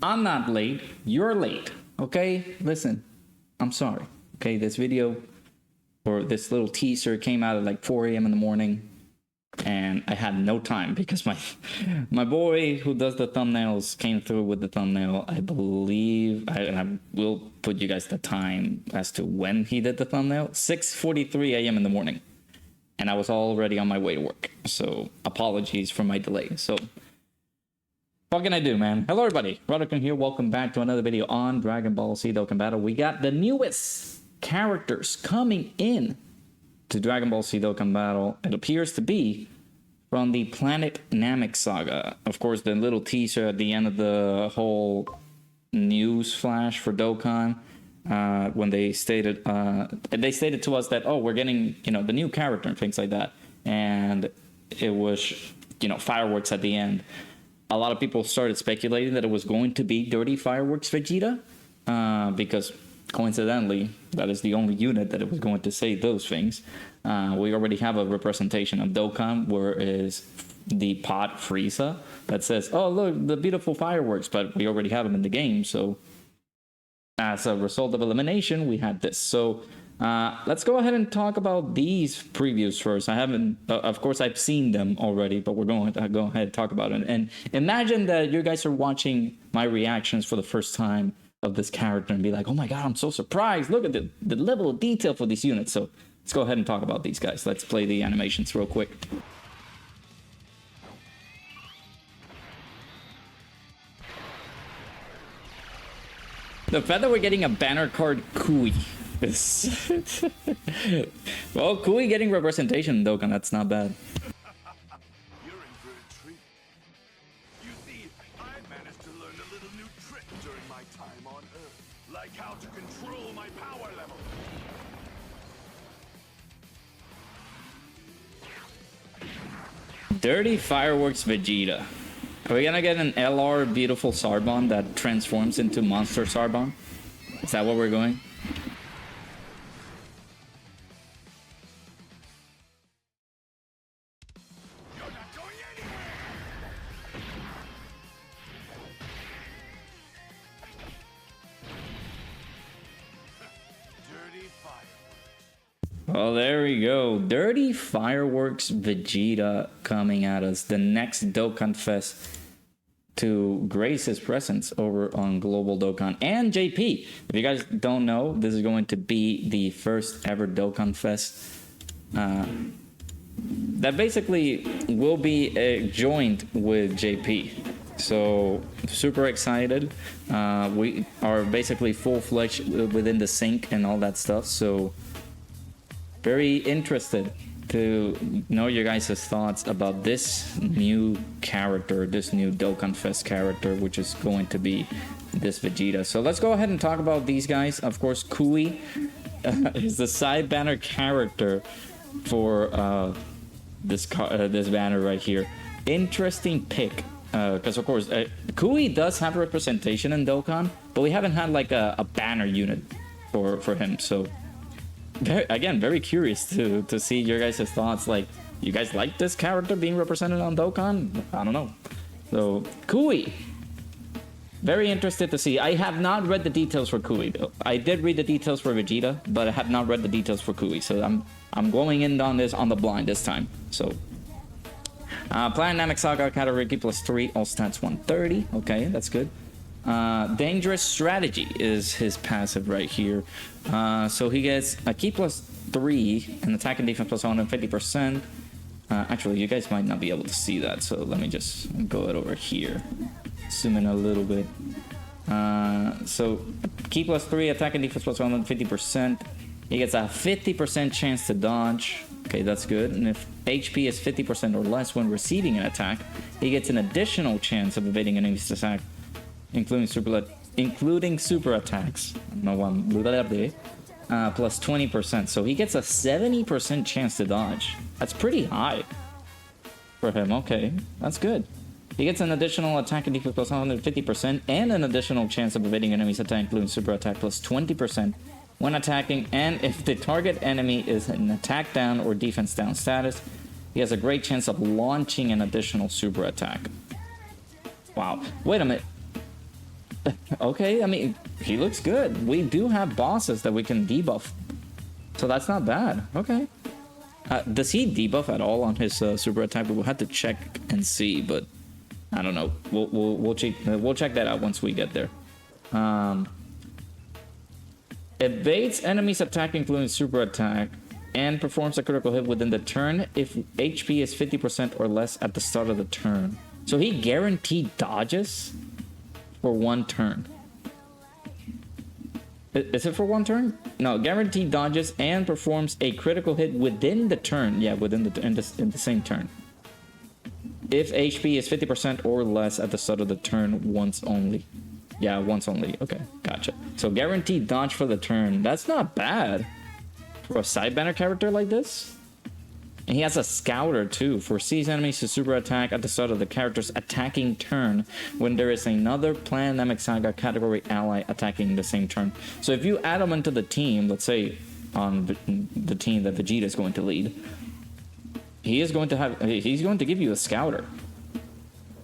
I'm not late. You're late. Okay? Listen, I'm sorry. Okay, this video or this little teaser came out at like 4 a.m. in the morning, and I had no time because my boy who does the thumbnails came through with the thumbnail. I believe I will put you guys the time as to when he did the thumbnail. 6:43 a.m. in the morning, and I was already on my way to work. So apologies for my delay. So what can I do, man? Hello, everybody. Dokkan here. Welcome back to another video on Dragon Ball Z Dokkan Battle. We got the newest characters coming in to Dragon Ball Z Dokkan Battle. It appears to be from the Planet Namek saga. Of course, the little teaser at the end of the whole news flash for Dokkan, when they stated to us that, oh, we're getting, the new character and things like that. And it was, fireworks at the end. A lot of people started speculating that it was going to be Dirty Fireworks Vegeta, because coincidentally, that is the only unit that it was going to say those things. We already have a representation of Dokkan, where is the pot Frieza that says, oh, look, the beautiful fireworks, but we already have them in the game. So as a result of elimination, we had this. So let's go ahead and talk about these previews first. I haven't, of course, I've seen them already, but we're going to go ahead and talk about it. And imagine that you guys are watching my reactions for the first time of this character and be like, oh my god, I'm so surprised. Look at the level of detail for these units. So let's go ahead and talk about these guys. Let's play the animations real quick. The fact that we're getting a banner card Kui is... well, Kui getting representation in Dokkan, that's not bad. You're in for a treat. You see, I managed to learn a little new trick during my time on Earth, like how to control my power level. Dirty Fireworks Vegeta. Are we gonna get an LR beautiful Sarbon that transforms into Monster Sarbon? Is that what we're going? You're not going anywhere. Dirty Fireworks. Well, there we go. Dirty Fireworks Vegeta coming at us. The next DOKKANFEST to grace his presence over on Global Dokkan and JP. If you guys don't know, this is going to be the first ever DOKKANFEST that basically will be joined with JP. So super excited. We are basically full-fledged within the sync and all that stuff. So very interested to know your guys' thoughts about this new character, this new DOKKANFEST character, which is going to be this Vegeta. So let's go ahead and talk about these guys. Of course, Kui is the side banner character for this banner right here. Interesting pick, because of course Kui does have representation in Dokkan, but we haven't had like a banner unit for him. So very curious to see your guys' thoughts. Like, you guys like this character being represented on Dokkan? I don't know. So Kui, very interested to see. I have not read the details for Kui though. I did read the details for Vegeta, but I have not read the details for Kui. So I'm going in on this on the blind this time. So Planet Namek Saga category +3, all stats 130. Okay, that's good. Dangerous Strategy is his passive right here. So he gets a key +3 and attack and defense +150%. Actually, you guys might not be able to see that, so let me just go it over here. Zoom in a little bit. So key +3, attack and defense +150%. He gets a 50% chance to dodge. Okay, that's good. And if HP is 50% or less when receiving an attack, he gets an additional chance of evading an enemy's attack, including super attacks. No one plus 20%. So he gets a 70% chance to dodge. That's pretty high for him. Okay, that's good. He gets an additional attack and defense +150% and an additional chance of evading enemy's attack, including super attack +20% when attacking. And if the target enemy is in attack down or defense down status, he has a great chance of launching an additional super attack. Wow. Wait a minute. Okay, I mean, he looks good. We do have bosses that we can debuff. So that's not bad. Okay. Does he debuff at all on his super attack? We'll have to check and see, but I don't know. We'll check that out once we get there. Evades enemies attack including super attack and performs a critical hit within the turn if HP is 50% or less at the start of the turn. So he guaranteed dodges for 1 turn. Is it for 1 turn? No, guaranteed dodges and performs a critical hit within the turn. Yeah, within in the same turn. If HP is 50% or less at the start of the turn once only. Yeah, once only. Okay, gotcha. So guaranteed dodge for the turn. That's not bad for a side banner character like this. And he has a scouter too. Foresees enemies to super attack at the start of the character's attacking turn when there is another Planet Namek Saga category ally attacking the same turn. So if you add him into the team, let's say on the team that Vegeta is going to lead, he's going to give you a scouter.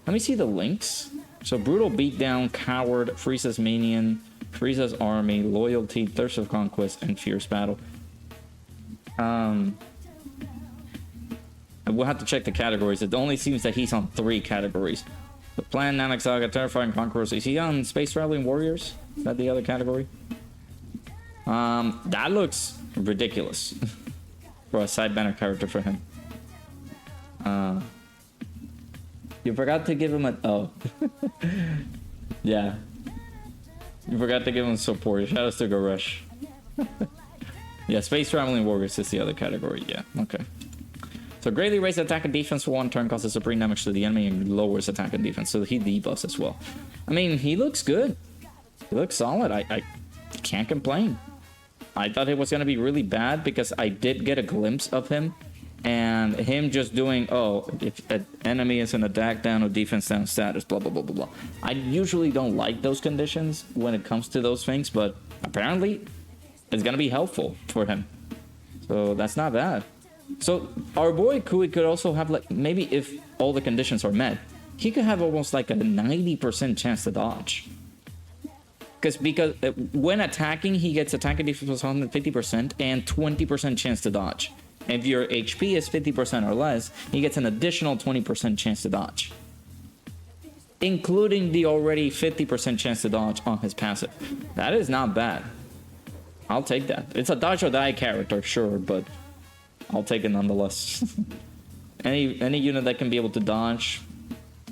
Let me see the links. So Brutal Beatdown, Coward, Frieza's Minion, Frieza's Army, Loyalty, Thirst of Conquest, and Fierce Battle. We'll have to check the categories. It only seems that he's on 3 categories. The Planet Namek Saga, Terrifying Conquerors. Is he on Space Traveling Warriors? Is that the other category? That looks ridiculous for a side banner character for him. You forgot to give him a... Oh. Yeah. You forgot to give him support. Shadows to go rush. Yeah, Space Traveling Warriors is the other category. Yeah, okay. So greatly raises attack and defense for 1 turn, causes supreme damage to the enemy, and lowers attack and defense. So he debuffs as well. I mean, he looks good. He looks solid. I can't complain. I thought it was going to be really bad because I did get a glimpse of him. And him just doing, oh, if an enemy is an attack down or defense down status, blah, blah, blah, blah, blah. I usually don't like those conditions when it comes to those things, but apparently it's going to be helpful for him. So that's not bad. So our boy Kui could also have, like, maybe if all the conditions are met, he could have almost like a 90% chance to dodge. Because when attacking, he gets attack and defense plus 150% and 20% chance to dodge. If your HP is 50% or less, he gets an additional 20% chance to dodge, including the already 50% chance to dodge on his passive. That is not bad. I'll take that. It's a dodge or die character, sure, but I'll take it nonetheless. Any unit that can be able to dodge,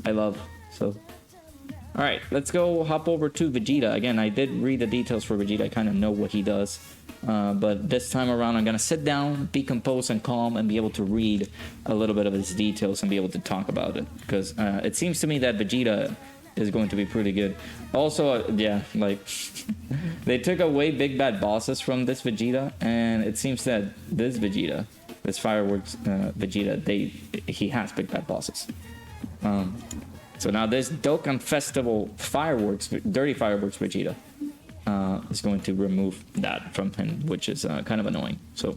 I love. So, all right, let's go hop over to Vegeta. Again, I did read the details for Vegeta. I kind of know what he does. But this time around, I'm going to sit down, be composed and calm, and be able to read a little bit of his details and be able to talk about it. Because it seems to me that Vegeta is going to be pretty good. Also, yeah, like, they took away big bad bosses from this Vegeta, and it seems that this Vegeta, this Fireworks Vegeta, he has big bad bosses. So now this Dokkan Festival Fireworks, Dirty Fireworks Vegeta, is going to remove that from him, which is kind of annoying. So,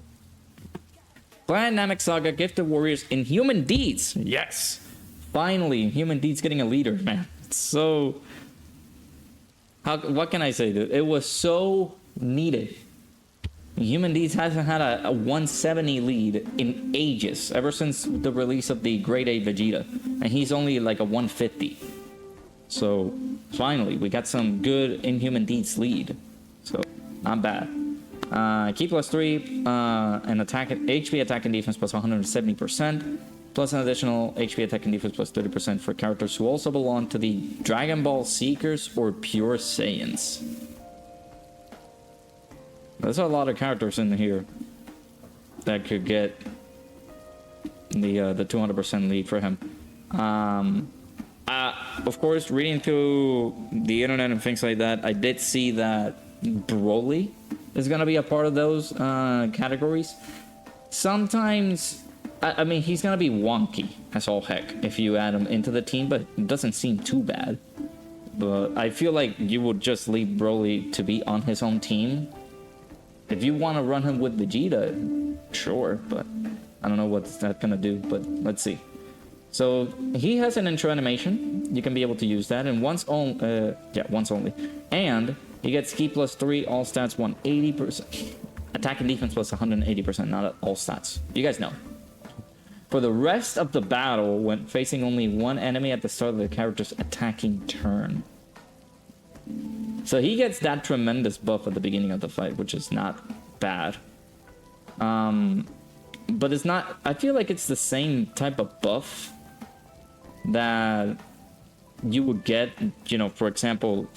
Planet Namek Saga, Gifted Warriors, Inhuman Deeds. Yes, finally, Inhuman Deeds getting a leader, man. So, what can I say, dude? It was so needed. Inhuman Deeds hasn't had a 170 lead in ages, ever since the release of the Grade A Vegeta, and he's only like a 150. So finally, we got some good Inhuman Deeds lead. So not bad. Key plus 3 and attack HP attack and defense plus 170%, plus an additional HP attack and defense plus 30% for characters who also belong to the Dragon Ball Seekers or Pure Saiyans. There's a lot of characters in here that could get the 200% lead for him. Of course, reading through the internet and things like that, I did see that Broly is going to be a part of those categories. Sometimes, I mean, he's going to be wonky as all heck if you add him into the team, but it doesn't seem too bad. But I feel like you would just leave Broly to be on his own team. If you want to run him with Vegeta, sure, but I don't know what's that going to do, but let's see. So he has an intro animation. you can be able to use that. And once only. And he gets ki +3, all stats 180%. Attack and defense plus 180%, not all stats. You guys know. For the rest of the battle, when facing only one enemy at the start of the character's attacking turn. So he gets that tremendous buff at the beginning of the fight, which is not bad. But it's not... I feel like it's the same type of buff that you would get, you know, for example,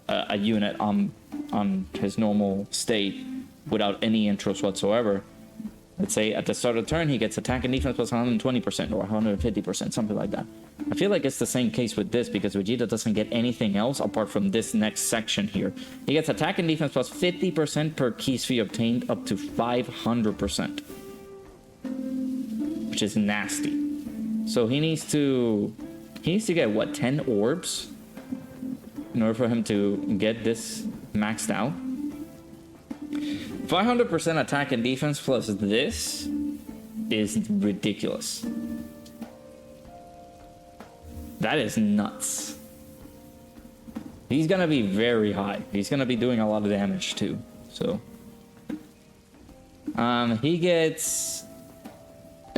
a unit on his normal state without any intros whatsoever. Let's say at the start of the turn, he gets attack and defense plus 120% or 150%, something like that. I feel like it's the same case with this because Vegeta doesn't get anything else apart from this next section here. He gets attack and defense plus 50% per key sphere obtained up to 500%. Which is nasty. So he needs to get, what, 10 orbs? In order for him to get this maxed out? 500% attack and defense plus this is ridiculous. That is nuts. He's gonna be very high. He's gonna be doing a lot of damage too. So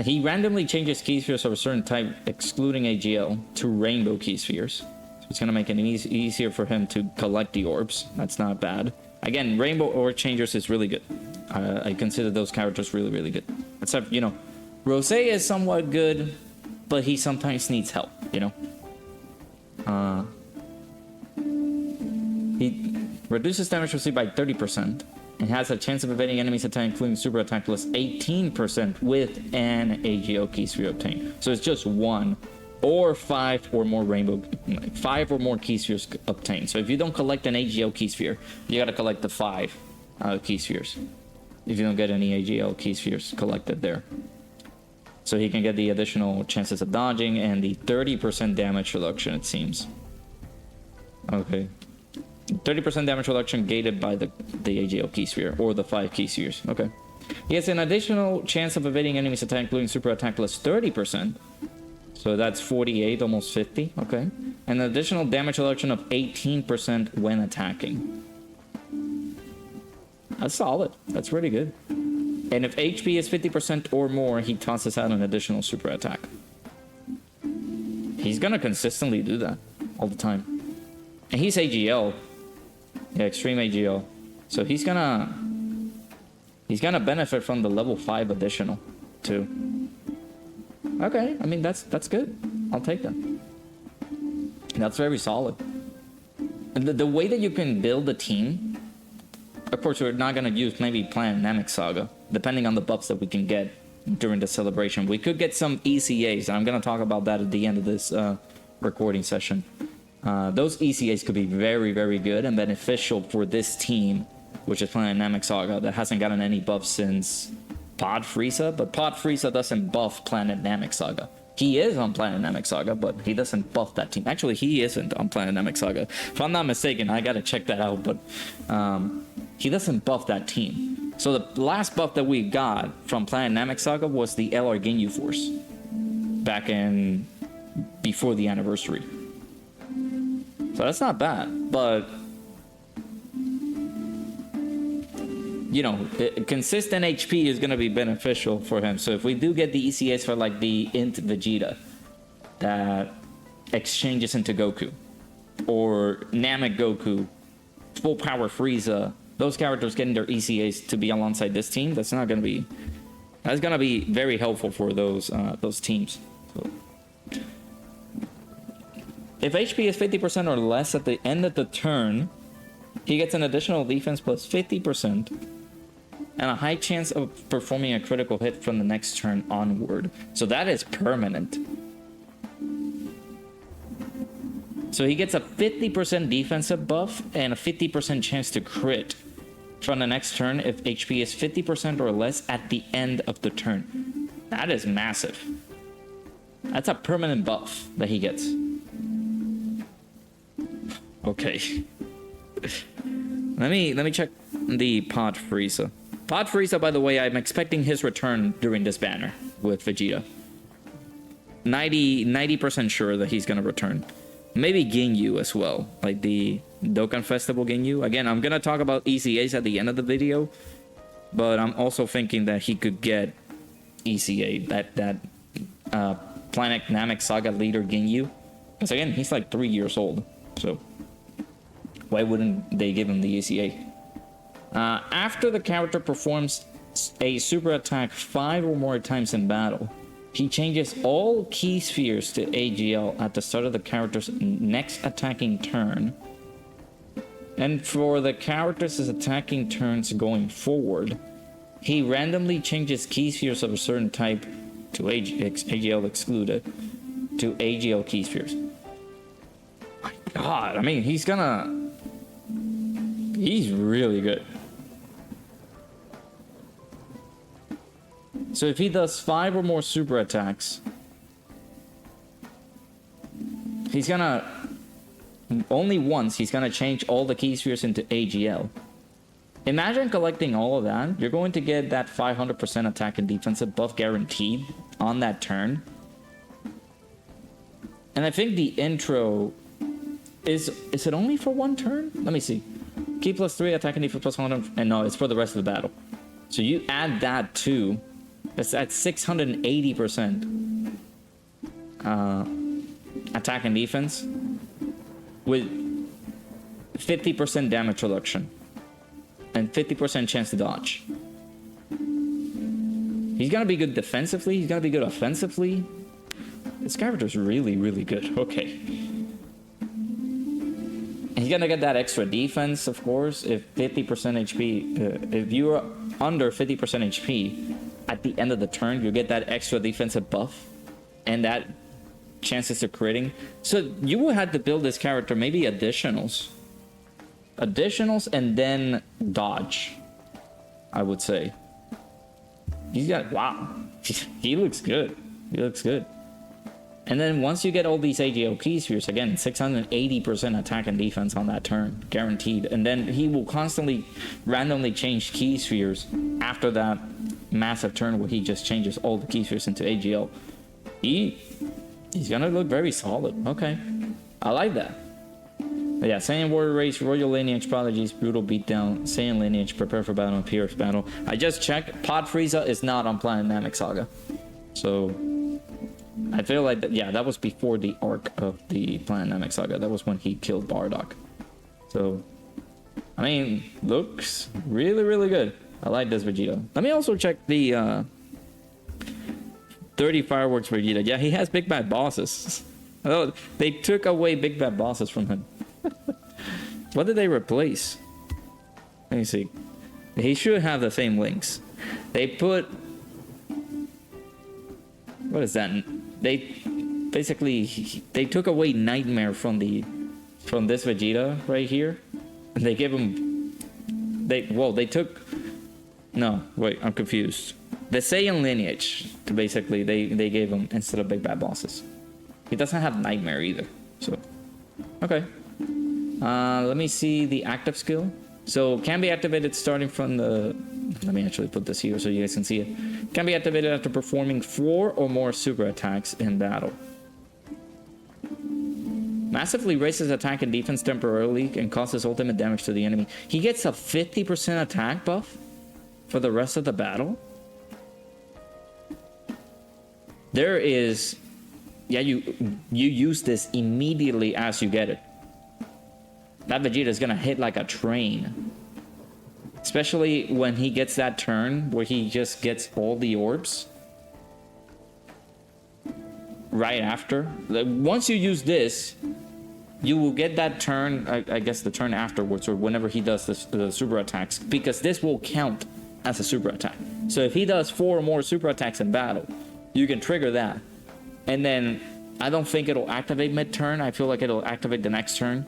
he randomly changes key spheres of a certain type, excluding AGL, to rainbow key spheres. So it's gonna make it easier for him to collect the orbs. That's not bad. Again, rainbow orb changers is really good. I consider those characters really, really good. Except, you know, Rose is somewhat good, but he sometimes needs help, you know? He reduces damage received by 30% and has a chance of evading enemies attack, including super attack plus 18% with an AGL key sphere obtained. So it's just one or 5 or more key spheres obtained. So if you don't collect an AGL key sphere, you gotta collect the 5 key spheres. If you don't get any AGL key spheres collected there. So he can get the additional chances of dodging and the 30% damage reduction, it seems. Okay. 30% damage reduction gated by the AGL key sphere or the 5 key spheres. Okay. He has an additional chance of evading enemies attack, including super attack plus 30%. So that's 48, almost 50. Okay. And an additional damage reduction of 18% when attacking. That's solid. That's really good. And if HP is 50% or more, he tosses out an additional super attack. He's gonna consistently do that all the time. And he's AGL. Yeah, extreme AGL. So he's gonna benefit from the level 5 additional too. Okay, I mean that's good. I'll take that. That's very solid. And the way that you can build a team, of course we're not gonna use maybe Planet Namek Saga, depending on the buffs that we can get during the celebration. We could get some ECAs, and I'm gonna talk about that at the end of this recording session. Those ECAs could be very, very good and beneficial for this team, which is Planet Namek Saga, that hasn't gotten any buffs since Pod Frieza, but Pod Frieza doesn't buff Planet Namek Saga. He is on Planet Namek Saga, but he doesn't buff that team. Actually, he isn't on Planet Namek Saga. If I'm not mistaken, I gotta check that out, but he doesn't buff that team. So the last buff that we got from Planet Namek Saga was the LR Ginyu Force back in before the anniversary. So that's not bad, but you know, consistent HP is going to be beneficial for him. So if we do get the ECAs for like the Int Vegeta that exchanges into Goku, or Namek Goku, Full Power Frieza, those characters getting their ECAs to be alongside this team, that's going to be very helpful for those teams. So, if HP is 50% or less at the end of the turn, he gets an additional defense plus 50% and a high chance of performing a critical hit from the next turn onward. So that is permanent. So he gets a 50% defensive buff and a 50% chance to crit from the next turn if HP is 50% or less at the end of the turn. That is massive. That's a permanent buff that he gets. Okay. Let me check the Pod Frieza. Pod Frieza, by the way, I'm expecting his return during this banner with Vegeta. 90% sure that he's gonna return. Maybe Ginyu as well, like the Dokkan Festival Ginyu. Again, I'm gonna talk about ECAs at the end of the video, but I'm also thinking that he could get ECA, that Planet Namek Saga leader Ginyu. Because again, he's like 3 years old, so why wouldn't they give him the ECA? After the character performs a super attack 5 or more times in battle, he changes all key spheres to AGL at the start of the character's next attacking turn. And for the character's attacking turns going forward, he randomly changes key spheres of a certain type to AGL excluded to AGL key spheres. My God, I mean, he's really good. So if he does 5 or more super attacks, he's gonna only once he's gonna change all the key spheres into AGL. Imagine collecting all of that. You're going to get that 500% attack and defensive buff guaranteed on that turn. And I think the intro is it only for one turn? Let me see. Key +3 attack and defense +100, and no, it's for the rest of the battle. So you add that to, that's at 680% attack and defense with 50% damage reduction and 50% chance to dodge. He's gonna be good defensively, he's gonna be good offensively. This character's really, really good. Okay. He's gonna get that extra defense, of course, if 50% HP, if you're under 50% HP, at the end of the turn, you get that extra defensive buff and that chances of critting. So you will have to build this character maybe additionals and then dodge, I would say. He's got, wow, he looks good. He looks good. And then once you get all these AGL key spheres, again, 680% attack and defense on that turn, guaranteed. And then he will constantly randomly change key spheres after that massive turn where he just changes all the key spheres into AGL. He's gonna look very solid. Okay, I like that. But yeah, Saiyan Warrior Race, Royal Lineage, Prodigies, Brutal Beatdown, Saiyan Lineage, Prepare for Battle, and Pierce Battle. I just checked, Pod Frieza is not on Planet Namek Saga. So I feel like that, yeah, that was before the arc of the Planet Namek Saga. That was when he killed Bardock. So, I mean, looks really, really good. I like this Vegeta. Let me also check the 30 Fireworks Vegeta. Yeah, he has Big Bad Bosses. Oh, they took away Big Bad Bosses from him. What did they replace? Let me see. He should have the same links. They put... What is that? They basically... They took away Nightmare from this Vegeta right here. And they gave him... They took... No, wait, I'm confused. The Saiyan lineage, basically, they gave him instead of Big Bad Bosses. He doesn't have Nightmare either, so... Okay. Let me see the active skill. So, can be activated starting from the... Let me actually put this here so you guys can see it. Can be activated after performing 4 or more super attacks in battle. Massively raises attack and defense temporarily and causes ultimate damage to the enemy. He gets a 50% attack buff for the rest of the battle. There is... Yeah, you use this immediately as you get it. That Vegeta is gonna hit like a train. Especially when he gets that turn where he just gets all the orbs. Right after. Like, once you use this, you will get that turn, I guess the turn afterwards, or whenever he does the super attacks. Because this will count as a super attack. So if he does 4 or more super attacks in battle, you can trigger that. And then, I don't think it'll activate mid-turn. I feel like it'll activate the next turn.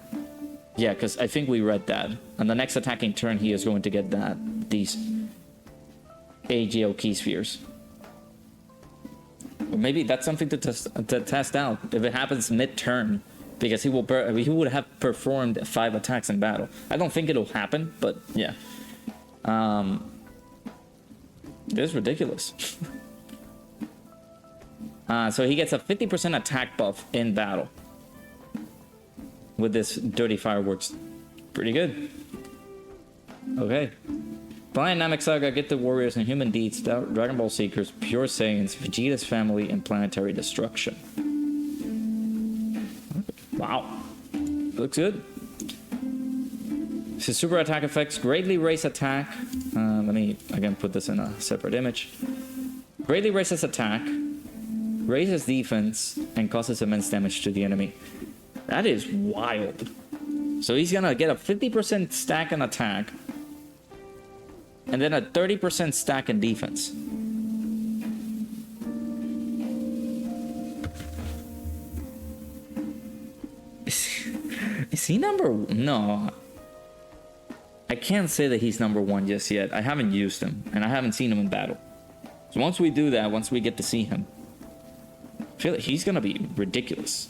Yeah, because I think we read that. On the next attacking turn, he is going to get these AGL key spheres. Or maybe that's something to test out. If it happens mid-turn, because he would have performed 5 attacks in battle. I don't think it'll happen, but yeah. This is ridiculous. So he gets a 50% attack buff in battle. with this dirty fireworks. Pretty good. Okay. Planet Namek Saga, get the warriors and human deeds, Dragon Ball Seekers, Pure Saiyans, Vegeta's family, and planetary destruction. Wow. Looks good. So super attack effects, greatly raise attack. Let me again put this in a separate image. Greatly raises attack, raises defense, and causes immense damage to the enemy. That is wild. So he's gonna get a 50% stack in attack, and then a 30% stack in defense. Is he number... No. I can't say that he's number 1 just yet. I haven't used him, and I haven't seen him in battle. So once we do that, once we get to see him, I feel like he's gonna be ridiculous.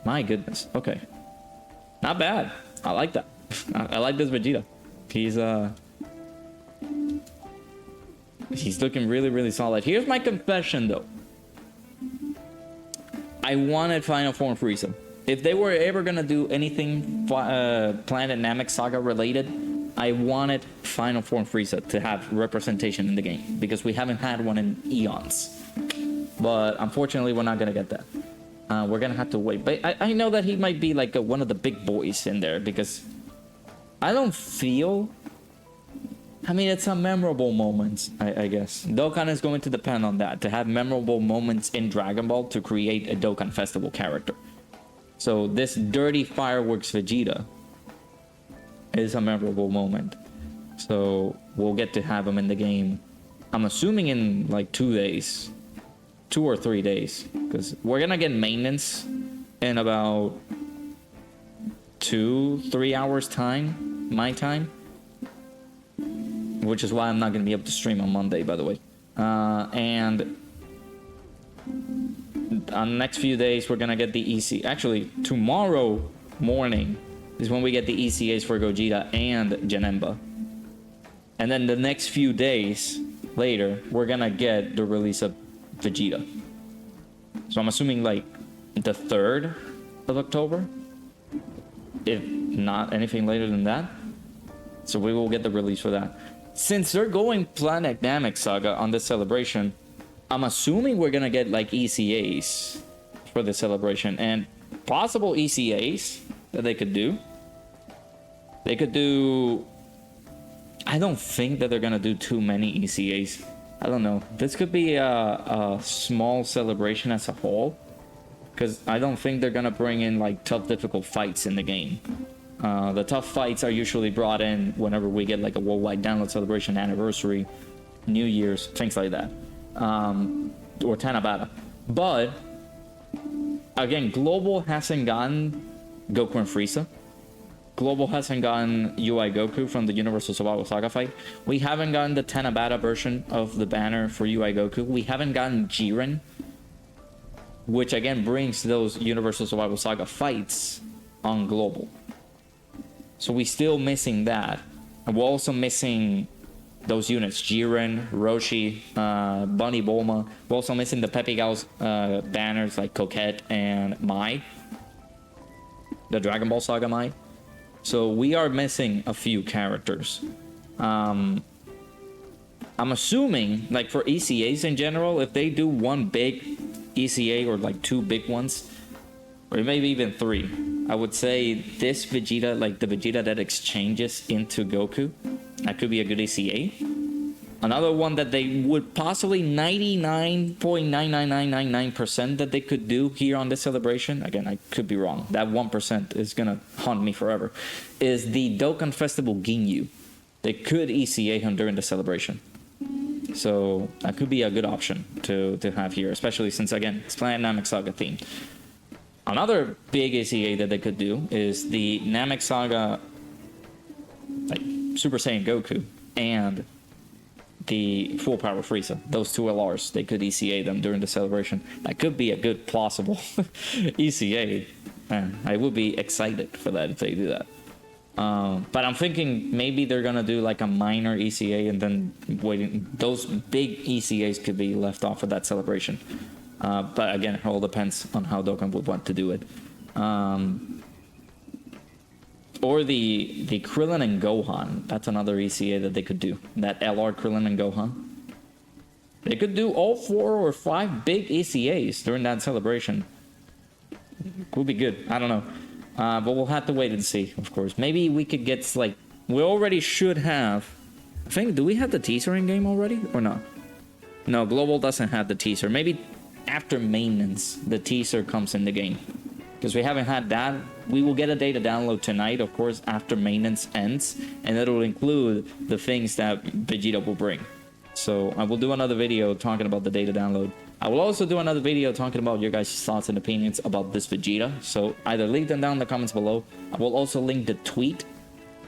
My goodness. Okay. Not bad. I like that. I like this Vegeta. He's looking really, really solid. Here's my confession, though. I wanted Final Form Frieza. If they were ever gonna do anything Planet Namek Saga related, I wanted Final Form Frieza to have representation in the game, because we haven't had one in eons. But unfortunately, we're not gonna get that. We're gonna have to wait. But I know that he might be like one of the big boys in there, because I don't feel... I mean, it's a memorable moment, I guess. Dokkan is going to depend on that, to have memorable moments in Dragon Ball to create a Dokkan Festival character. So this dirty fireworks Vegeta is a memorable moment. So we'll get to have him in the game, I'm assuming in like 2 days. 2 or 3 days. Because we're gonna get maintenance in about 2-3 hours time, my time. Which is why I'm not gonna be able to stream on Monday, by the way. And on the next few days, we're gonna get the EC. Actually, tomorrow morning is when we get the ECAs for Gogeta and Janemba. And then the next few days later, we're gonna get the release of Vegeta. So I'm assuming like the 3rd of October, if not anything later than that. So we will get the release for that. Since they're going Planet Namek Saga on this celebration, I'm assuming we're gonna get like ECAs for the celebration, and possible ECAs that they could do. They could do... I don't think that they're gonna do too many ECAs. I don't know. This could be a small celebration as a whole, because I don't think they're gonna bring in like tough, difficult fights in the game. The tough fights are usually brought in whenever we get like a worldwide download celebration, anniversary, New Year's, things like that. Or Tanabata. But again, Global hasn't gotten Goku and Frieza. Global hasn't gotten UI Goku from the Universal Survival Saga fight. We haven't gotten the Tanabata version of the banner for UI Goku. We haven't gotten Jiren, which again brings those Universal Survival Saga fights on Global. So we're still missing that. And we're also missing those units, Jiren, Roshi, Bunny Bulma. We're also missing the Pepe Gal's banners like Coquette and Mai. The Dragon Ball Saga Mai. So we are missing a few characters. I'm assuming, like for ECAs in general, if they do one big ECA or like 2 big ones, or maybe even 3, I would say this Vegeta, like the Vegeta that exchanges into Goku, that could be a good ECA. Another one that they would possibly 99.99999% that they could do here on this celebration, again, I could be wrong, that 1% is gonna haunt me forever, is the Dokkan Festival Ginyu. They could ECA him during the celebration. So that could be a good option to have here, especially since, again, it's Planet Namek Saga themed. Another big ECA that they could do is the Namek Saga, like Super Saiyan Goku and the Full Power Frieza. Those 2 LRs, they could ECA them during the celebration. That could be a good plausible ECA. Man, I would be excited for that if they do that. But I'm thinking maybe they're gonna do like a minor ECA and then waiting. Those big ECAs could be left off of that celebration. But again, it all depends on how Dokkan would want to do it. Or the Krillin and Gohan. That's another ECA that they could do. That LR Krillin and Gohan. They could do all 4 or 5 big ECAs during that celebration. Could be good. I don't know. But we'll have to wait and see, of course. Maybe we could get, like... We already should have... I think, do we have the teaser in game already? Or not? No, Global doesn't have the teaser. Maybe after maintenance, the teaser comes in the game. Because we haven't had that. We will get a data download tonight, of course, after maintenance ends. And it will include the things that Vegeta will bring. So I will do another video talking about the data download. I will also do another video talking about your guys' thoughts and opinions about this Vegeta. So either link them down in the comments below. I will also link the tweet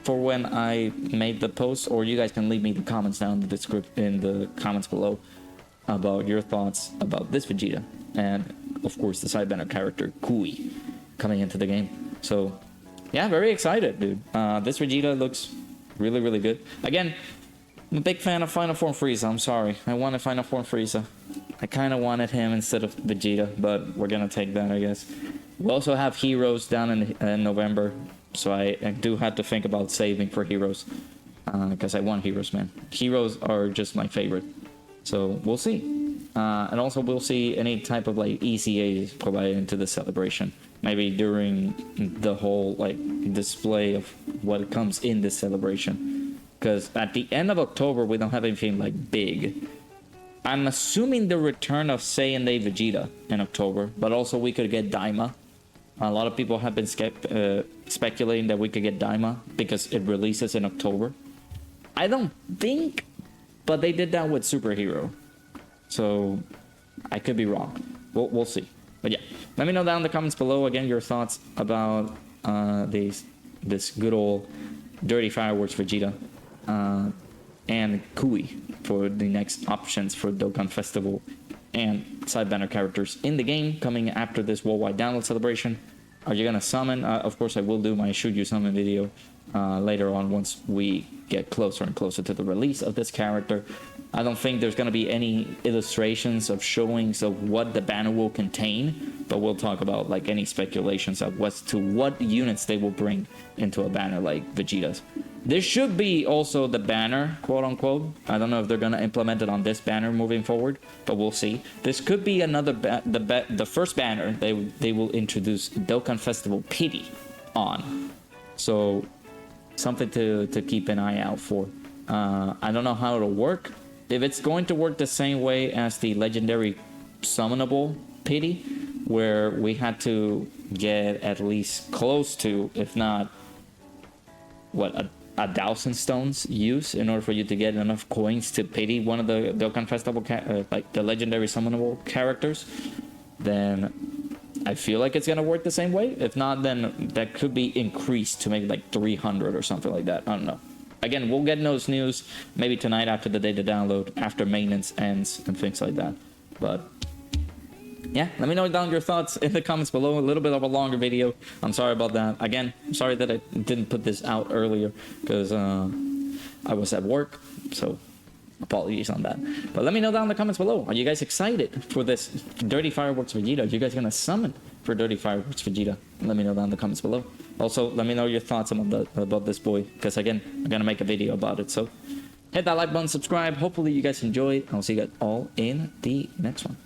for when I made the post, or you guys can leave me the comments down in the comments below about your thoughts about this Vegeta. And of course the side banner character Kui coming into the game. So yeah, very excited, dude. This Vegeta looks really, really good. Again, I'm a big fan of Final Form Frieza. I'm sorry. I wanted Final Form Frieza. I kind of wanted him instead of Vegeta, but we're going to take that, I guess. We also have Heroes down in November, so I do have to think about saving for Heroes, because I want Heroes, man. Heroes are just my favorite. So we'll see. And also we'll see any type of like ECAs provided into the celebration. Maybe during the whole like display of what comes in this celebration. Because at the end of October, we don't have anything like big. I'm assuming the return of Saiyan Day Vegeta in October, but also we could get Daima. A lot of people have been speculating that we could get Daima because it releases in October. I don't think, but they did that with Superhero. So I could be wrong. We'll see. But yeah, let me know down in the comments below again your thoughts about this good old Dirty Fireworks Vegeta. And Kui for the next options for Dokkan Festival and side banner characters in the game coming after this worldwide download celebration. Are you gonna summon? Of course I will do my should you summon video later on once we get closer and closer to the release of this character. I don't think there's gonna be any illustrations of showings of what the banner will contain, but we'll talk about like any speculations as to what units they will bring into a banner like Vegeta's. This should be also the banner, quote unquote. I don't know if they're gonna implement it on this banner moving forward, but we'll see. This could be another the first banner they will introduce Dokkan Festival Pity on. So something to keep an eye out for. I don't know how it'll work. If it's going to work the same way as the legendary summonable Pity, where we had to get at least close to, if not, what, a 1,000 stones use in order for you to get enough coins to pity one of the Dokkan Festival, like the legendary summonable characters, then I feel like it's gonna work the same way. If not, then that could be increased to maybe like 300 or something like that. I don't know. Again, we'll get those news maybe tonight after the data download, after maintenance ends and things like that. But yeah, let me know down your thoughts in the comments below. A little bit of a longer video. I'm sorry about that. Again, I'm sorry that I didn't put this out earlier because I was at work. So apologies on that. But let me know down in the comments below. Are you guys excited for this Dirty Fireworks Vegeta? Are you guys gonna summon for Dirty Fireworks Vegeta? Let me know down in the comments below. Also, let me know your thoughts about this boy, because again, I'm gonna make a video about it. So hit that like button, subscribe. Hopefully you guys enjoyed. I'll see you guys all in the next one.